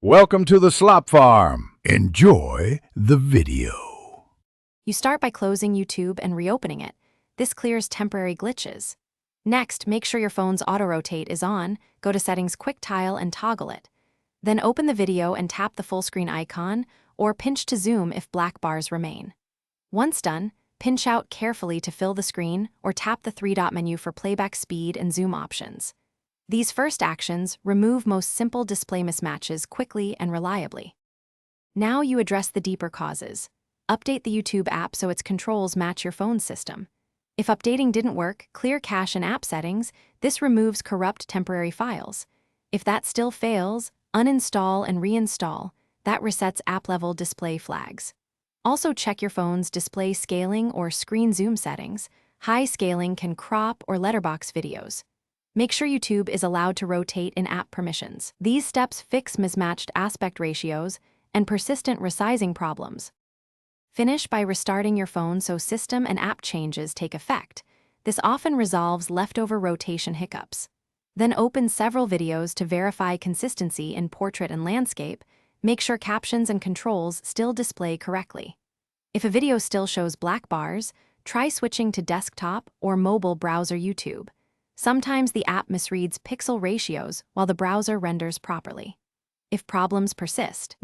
Welcome to the Slop Farm. Enjoy the video. You start by closing YouTube and reopening it. This clears temporary glitches. Next, make sure your phone's auto-rotate is on, go to Settings Quick Tile and toggle it. Then open the video and tap the full screen icon, or pinch to zoom if black bars remain. Once done, pinch out carefully to fill the screen or tap the three-dot menu for playback speed and zoom options. These first actions remove most simple display mismatches quickly and reliably. Now you address the deeper causes. Update the YouTube app so its controls match your phone's system. If updating didn't work, clear cache and app settings. This removes corrupt temporary files. If that still fails, uninstall and reinstall. That resets app-level display flags. Also check your phone's display scaling or screen zoom settings. High scaling can crop or letterbox videos. Make sure YouTube is allowed to rotate in app permissions. These steps fix mismatched aspect ratios and persistent resizing problems. Finish by restarting your phone so system and app changes take effect. This often resolves leftover rotation hiccups. Then open several videos to verify consistency in portrait and landscape. Make sure captions and controls still display correctly. If a video still shows black bars, try switching to desktop or mobile browser YouTube. Sometimes the app misreads pixel ratios while the browser renders properly. If problems persist,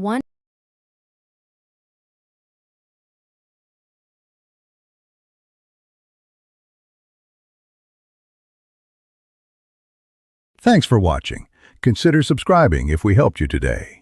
Thanks for watching. Consider subscribing if we helped you today.